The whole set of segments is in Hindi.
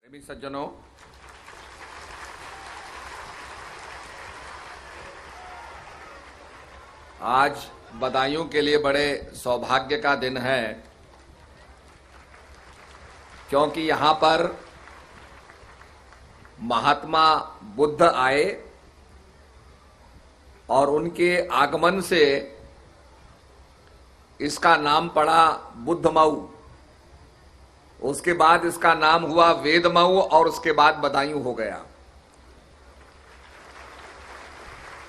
प्रेमी सज्जनों, आज बदायूं के लिए बड़े सौभाग्य का दिन है, क्योंकि यहां पर महात्मा बुद्ध आए और उनके आगमन से इसका नाम पड़ा बुद्धमऊ। उसके बाद इसका नाम हुआ वेदमऊ और उसके बाद बदायूं हो गया।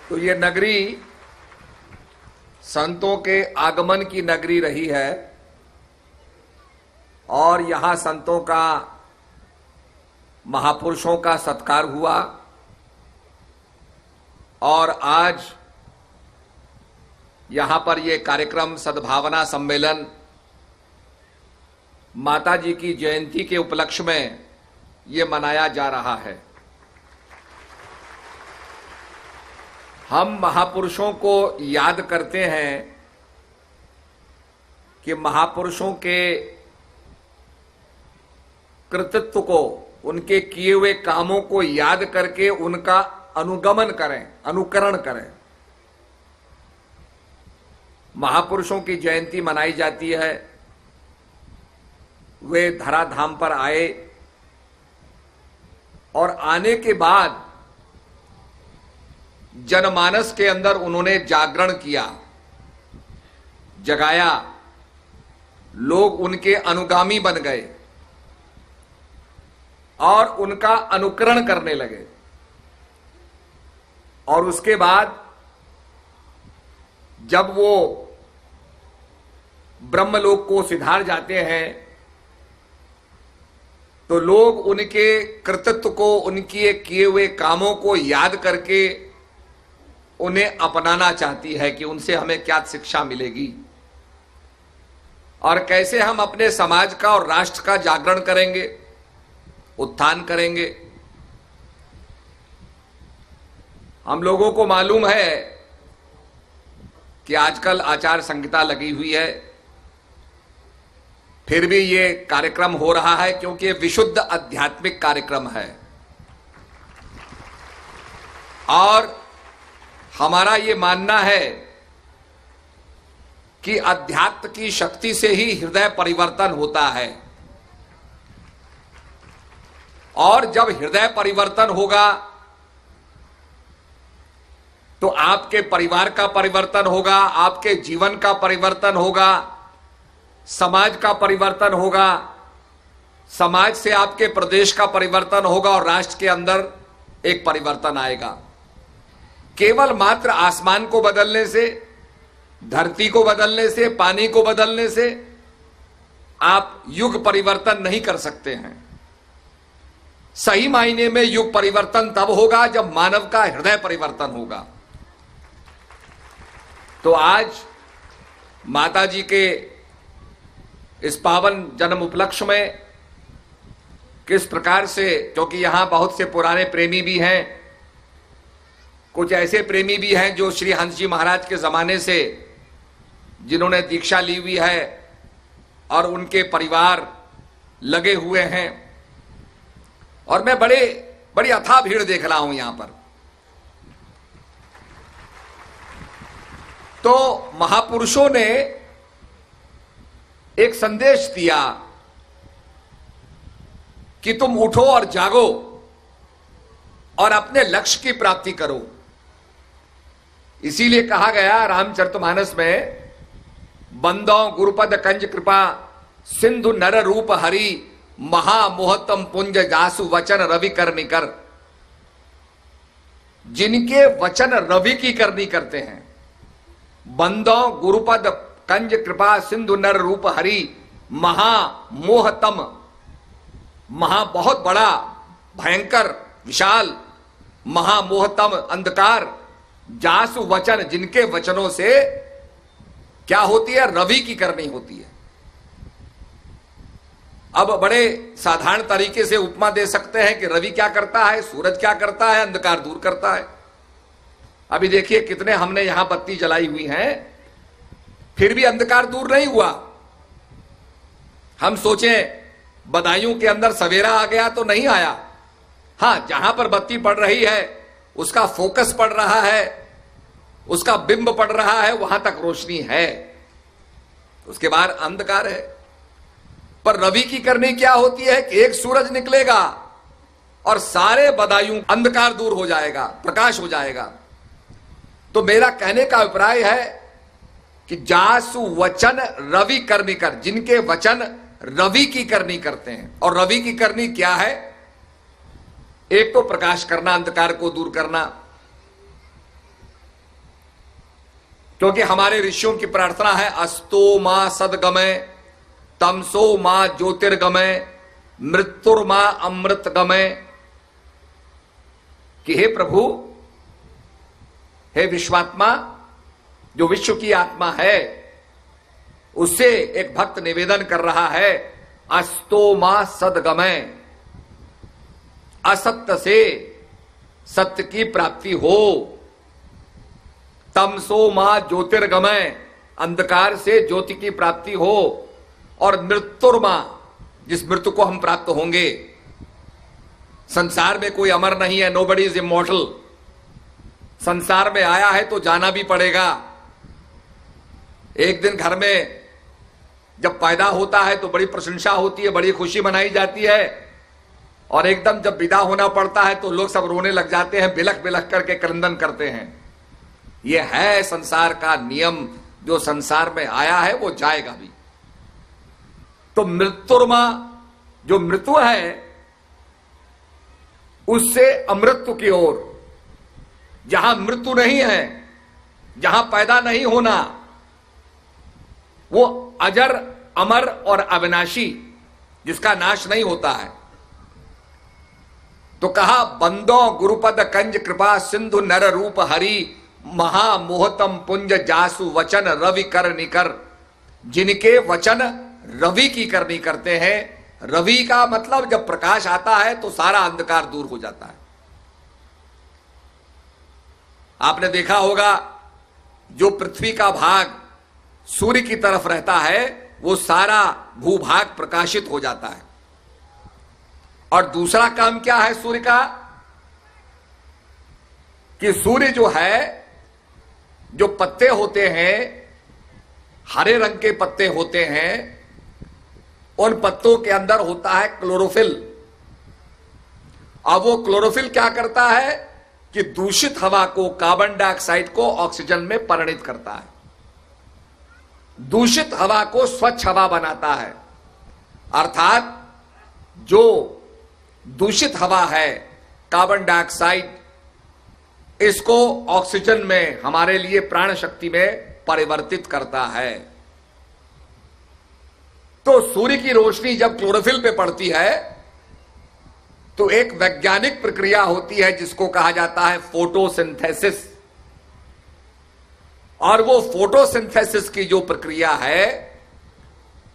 तो ये नगरी संतों के आगमन की नगरी रही है और यहां संतों का, महापुरुषों का सत्कार हुआ। और आज यहां पर यह कार्यक्रम सद्भावना सम्मेलन माता जी की जयंती के उपलक्ष्य में ये मनाया जा रहा है। हम महापुरुषों को याद करते हैं कि महापुरुषों के कृतित्व को, उनके किए हुए कामों को याद करके उनका अनुगमन करें, अनुकरण करें। महापुरुषों की जयंती मनाई जाती है। वे धराधाम पर आए और आने के बाद जनमानस के अंदर उन्होंने जागरण किया, जगाया। लोग उनके अनुगामी बन गए और उनका अनुकरण करने लगे। और उसके बाद जब वो ब्रह्मलोक को सिधार जाते हैं तो लोग उनके कृतित्व को, उनके किए हुए कामों को याद करके उन्हें अपनाना चाहती है कि उनसे हमें क्या शिक्षा मिलेगी और कैसे हम अपने समाज का और राष्ट्र का जागरण करेंगे, उत्थान करेंगे। हम लोगों को मालूम है कि आजकल आचार संहिता लगी हुई है, फिर भी ये कार्यक्रम हो रहा है क्योंकि ये विशुद्ध आध्यात्मिक कार्यक्रम है। और हमारा ये मानना है कि अध्यात्म की शक्ति से ही हृदय परिवर्तन होता है। और जब हृदय परिवर्तन होगा तो आपके परिवार का परिवर्तन होगा, आपके जीवन का परिवर्तन होगा, समाज का परिवर्तन होगा, समाज से आपके प्रदेश का परिवर्तन होगा और राष्ट्र के अंदर एक परिवर्तन आएगा। केवल मात्र आसमान को बदलने से, धरती को बदलने से, पानी को बदलने से आप युग परिवर्तन नहीं कर सकते हैं। सही मायने में युग परिवर्तन तब होगा जब मानव का हृदय परिवर्तन होगा। तो आज माता जी के इस पावन जन्म उपलक्ष्य में किस प्रकार से, क्योंकि यहां बहुत से पुराने प्रेमी भी हैं, कुछ ऐसे प्रेमी भी हैं जो श्री हंस जी महाराज के जमाने से, जिन्होंने दीक्षा ली हुई है और उनके परिवार लगे हुए हैं। और मैं बड़ी अथाह भीड़ देख रहा हूं यहां पर। तो महापुरुषों ने एक संदेश दिया कि तुम उठो और जागो और अपने लक्ष्य की प्राप्ति करो। इसीलिए कहा गया रामचरितमानस में, बंदो गुरुपद कंज कृपा सिंधु नर रूप हरि महामोहतम पुंज जासु वचन रवि कर निकर। जिनके वचन रवि की करनी करते हैं, बंदो गुरुपद कंज कृपा सिंधु नर रूप हरि महामोहतम, महा बहुत बड़ा, भयंकर, विशाल, महामोहतम अंधकार, जासु वचन, जिनके वचनों से क्या होती है, रवि की करनी होती है। अब बड़े साधारण तरीके से उपमा दे सकते हैं कि रवि क्या करता है, सूरज क्या करता है, अंधकार दूर करता है। अभी देखिए कितने हमने यहां बत्ती जलाई हुई हैं, फिर भी अंधकार दूर नहीं हुआ। हम सोचें बदायूं के अंदर सवेरा आ गया तो नहीं आया। हां, जहां पर बत्ती पड़ रही है उसका फोकस पड़ रहा है, उसका बिंब पड़ रहा है, वहां तक रोशनी है, उसके बाद अंधकार है। पर रवि की करनी क्या होती है कि एक सूरज निकलेगा और सारे बदायूं अंधकार दूर हो जाएगा, प्रकाश हो जाएगा। तो मेरा कहने का अभिप्राय है कि जासु वचन रवि करनी कर, जिनके वचन रवि की करनी करते हैं। और रवि की करनी क्या है? एक तो प्रकाश करना, अंधकार को दूर करना, क्योंकि हमारे ऋषियों की प्रार्थना है अस्तो मां सदगमय, तमसो मां ज्योतिर्गमय, मृत्युर्मा अमृतगमय, कि हे प्रभु, हे विश्वात्मा, जो विश्व की आत्मा है, उससे एक भक्त निवेदन कर रहा है अस्तो मां सदगमय, असत्य से सत्य की प्राप्ति हो, तमसो मां ज्योतिर्गमय, अंधकार से ज्योति की प्राप्ति हो, और मृत्युर्मा, जिस मृत्यु को हम प्राप्त होंगे। संसार में कोई अमर नहीं है, नोबडी इज इमॉर्टल। संसार में आया है तो जाना भी पड़ेगा। एक दिन घर में जब पैदा होता है तो बड़ी प्रशंसा होती है, बड़ी खुशी मनाई जाती है, और एकदम जब विदा होना पड़ता है तो लोग सब रोने लग जाते हैं, बिलख बिलख करके क्रंदन करते हैं। यह है संसार का नियम, जो संसार में आया है वो जाएगा भी। तो मृत्युर्मा, जो मृत्यु है, उससे अमृत्यु की ओर, जहां मृत्यु नहीं है, जहां पैदा नहीं होना, वो अजर अमर और अविनाशी, जिसका नाश नहीं होता है। तो कहा बंदो गुरुपद कंज कृपा सिंधु नर रूप हरि, महामोहतम पुंज जासु वचन रवि कर निकर, जिनके वचन रवि की करनी करते हैं। रवि का मतलब जब प्रकाश आता है तो सारा अंधकार दूर हो जाता है। आपने देखा होगा जो पृथ्वी का भाग सूर्य की तरफ रहता है वो सारा भूभाग प्रकाशित हो जाता है। और दूसरा काम क्या है सूर्य का, कि सूर्य जो है, जो पत्ते होते हैं, हरे रंग के पत्ते होते हैं, उन पत्तों के अंदर होता है क्लोरोफिल। अब वो क्लोरोफिल क्या करता है कि दूषित हवा को, कार्बन डाइऑक्साइड को ऑक्सीजन में परिणित करता है, दूषित हवा को स्वच्छ हवा बनाता है। अर्थात जो दूषित हवा है, कार्बन डाइऑक्साइड, इसको ऑक्सीजन में, हमारे लिए प्राण शक्ति में परिवर्तित करता है। तो सूर्य की रोशनी जब क्लोरोफिल पे पड़ती है तो एक वैज्ञानिक प्रक्रिया होती है जिसको कहा जाता है फोटोसिंथेसिस। और वो फोटोसिंथेसिस की जो प्रक्रिया है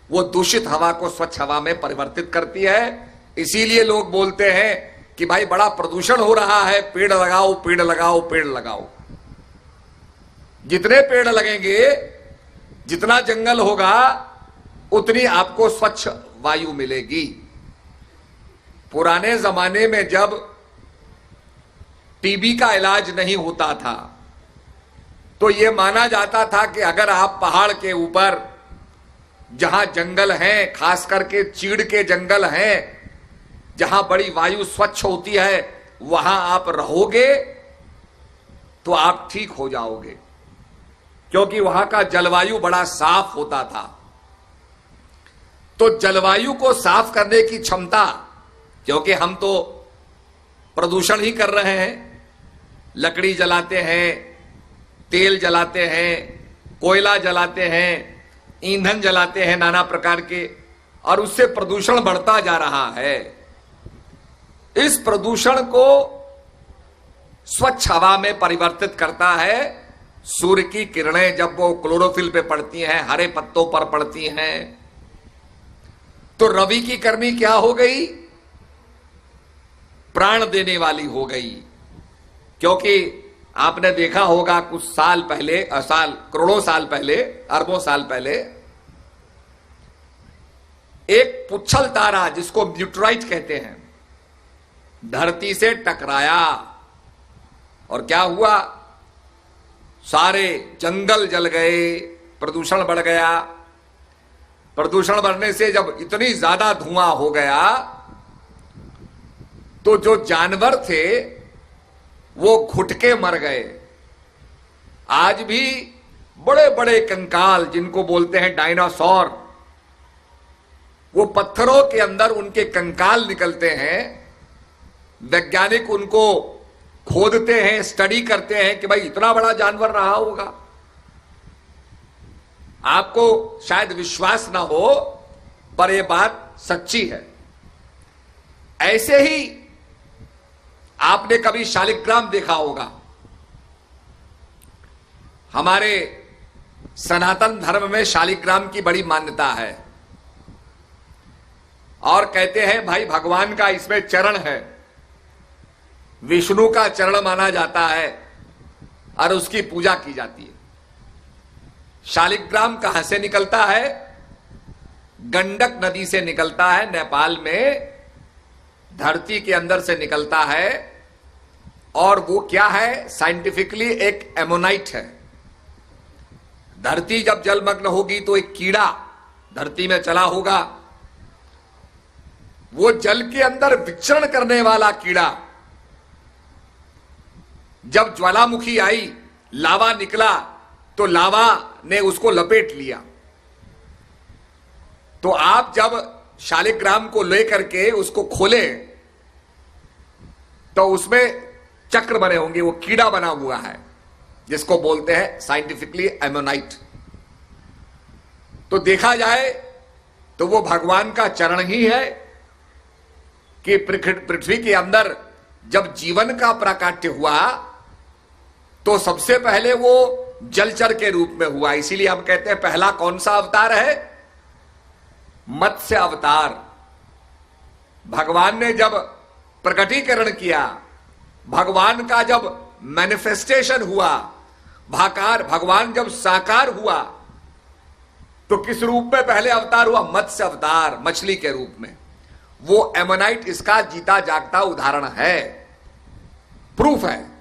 वो दूषित हवा को स्वच्छ हवा में परिवर्तित करती है। इसीलिए लोग बोलते हैं कि भाई बड़ा प्रदूषण हो रहा है, पेड़ लगाओ, पेड़ लगाओ, पेड़ लगाओ। जितने पेड़ लगेंगे, जितना जंगल होगा, उतनी आपको स्वच्छ वायु मिलेगी। पुराने जमाने में जब टीबी का इलाज नहीं होता था तो यह माना जाता था कि अगर आप पहाड़ के ऊपर, जहां जंगल हैं, खास करके चीड़ के जंगल हैं, जहां बड़ी वायु स्वच्छ होती है, वहां आप रहोगे तो आप ठीक हो जाओगे, क्योंकि वहां का जलवायु बड़ा साफ होता था। तो जलवायु को साफ करने की क्षमता, क्योंकि हम तो प्रदूषण ही कर रहे हैं, लकड़ी जलाते हैं, तेल जलाते हैं, कोयला जलाते हैं, ईंधन जलाते हैं नाना प्रकार के, और उससे प्रदूषण बढ़ता जा रहा है। इस प्रदूषण को स्वच्छ हवा में परिवर्तित करता है सूर्य की किरणें, जब वो क्लोरोफिल पे पड़ती हैं, हरे पत्तों पर पड़ती हैं। तो रवि की करनी क्या हो गई? प्राण देने वाली हो गई। क्योंकि आपने देखा होगा कुछ साल पहले, करोड़ों साल पहले, अरबों साल पहले, एक पुच्छल तारा जिसको मीटराइट कहते हैं धरती से टकराया और क्या हुआ, सारे जंगल जल गए, प्रदूषण बढ़ गया। प्रदूषण बढ़ने से जब इतनी ज्यादा धुआं हो गया तो जो जानवर थे वो घुट के मर गए। आज भी बड़े बड़े कंकाल जिनको बोलते हैं डायनासोर, वो पत्थरों के अंदर उनके कंकाल निकलते हैं। वैज्ञानिक उनको खोदते हैं, स्टडी करते हैं कि भाई इतना बड़ा जानवर रहा होगा। आपको शायद विश्वास ना हो पर यह बात सच्ची है। ऐसे ही आपने कभी शालिग्राम देखा होगा। हमारे सनातन धर्म में शालिग्राम की बड़ी मान्यता है और कहते हैं भाई भगवान का इसमें चरण है, विष्णु का चरण माना जाता है और उसकी पूजा की जाती है। शालिग्राम कहां से निकलता है? गंडक नदी से निकलता है, नेपाल में धरती के अंदर से निकलता है। और वो क्या है? साइंटिफिकली एक एमोनाइट है। धरती जब जलमग्न होगी तो एक कीड़ा धरती में चला होगा, वो जल के अंदर विचरण करने वाला कीड़ा जब ज्वालामुखी आई, लावा निकला तो लावा ने उसको लपेट लिया। तो आप जब शालिग्राम को लेकर के उसको खोले तो उसमें चक्र बने होंगे, वो कीड़ा बना हुआ है जिसको बोलते हैं साइंटिफिकली एमोनाइट। तो देखा जाए तो वो भगवान का चरण ही है कि पृथ्वी के अंदर जब जीवन का प्राकट्य हुआ तो सबसे पहले वो जलचर के रूप में हुआ। इसीलिए हम कहते हैं पहला कौन सा अवतार है? मत्स्य अवतार। भगवान ने जब प्रकटीकरण किया, भगवान का जब मैनिफेस्टेशन हुआ, भगवान जब साकार हुआ तो किस रूप में पहले अवतार हुआ? मत्स्य अवतार, मछली के रूप में। वो एमोनाइट इसका जीता जागता उदाहरण है, प्रूफ है।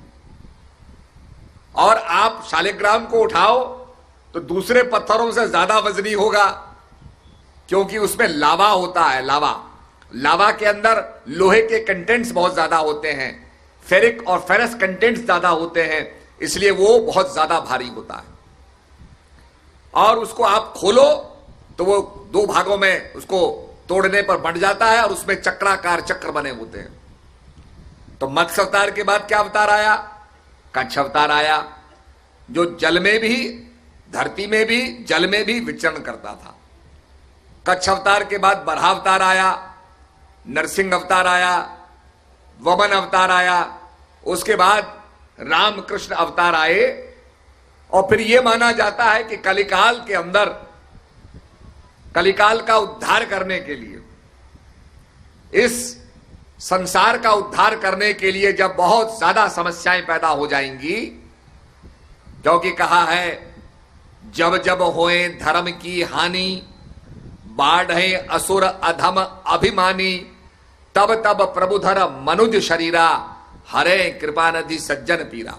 और आप शालिग्राम को उठाओ तो दूसरे पत्थरों से ज्यादा वजनी होगा क्योंकि उसमें लावा होता है। लावा के अंदर लोहे के कंटेंट्स बहुत ज्यादा होते हैं, फेरिक और फेरस कंटेंट्स ज्यादा होते हैं, इसलिए वो बहुत ज्यादा भारी होता है। और उसको आप खोलो तो वो दो भागों में उसको तोड़ने पर बंट जाता है और उसमें चक्राकार चक्र बने होते हैं। तो मत्स्य अवतार के बाद क्या अवतार आया? कच्छ अवतार आया, जो जल में भी, धरती में भी, जल में भी विचरण करता था। कच्छ अवतार के बाद बराह अवतार आया, नरसिंह अवतार आया, वमन अवतार आया, उसके बाद रामकृष्ण अवतार आए। और फिर यह माना जाता है कि कलिकाल के अंदर, कलिकाल का उद्धार करने के लिए, इस संसार का उद्धार करने के लिए जब बहुत ज्यादा समस्याएं पैदा हो जाएंगी, क्योंकि कहा है जब जब होए धर्म की हानि, बाढ़े असुर अधम अभिमानी, तब तब प्रभुधर मनुज शरीरा, हरे कृपा निधि सज्जन पीरा।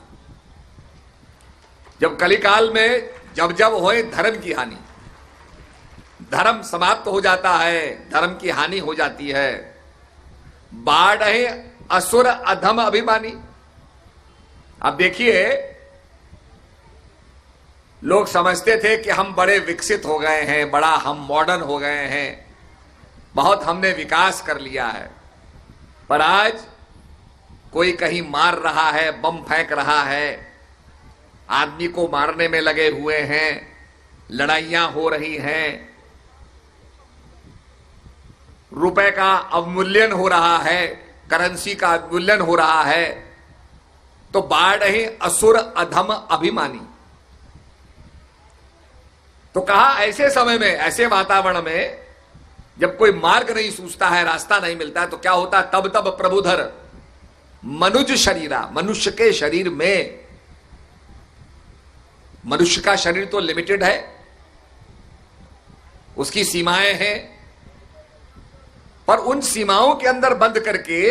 जब कलिकाल में जब जब होए धर्म की हानि, धर्म समाप्त हो जाता है, धर्म की हानि हो जाती है। बाढ़ है असुर अधम अभिमानी। अब देखिए, लोग समझते थे कि हम बड़े विकसित हो गए हैं, बड़ा हम मॉडर्न हो गए हैं, बहुत हमने विकास कर लिया है। पर आज कोई कहीं मार रहा है, बम फेंक रहा है, आदमी को मारने में लगे हुए हैं, लड़ाइयां हो रही हैं, रुपए का अवमूल्यन हो रहा है, करेंसी का अवमूल्यन हो रहा है। तो बाढ़ है असुर अधम अभिमानी। तो कहा ऐसे समय में, ऐसे वातावरण में जब कोई मार्ग नहीं सूझता है, रास्ता नहीं मिलता है, तो क्या होता है? तब तब प्रभुधर मनुज शरीरा, मनुष्य के शरीर में, मनुष्य का शरीर तो लिमिटेड है, उसकी सीमाएं हैं, पर उन सीमाओं के अंदर बंद करके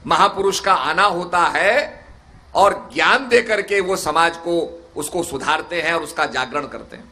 महापुरुष का आना होता है और ज्ञान दे करके वो समाज को उसको सुधारते हैं और उसका जागरण करते हैं।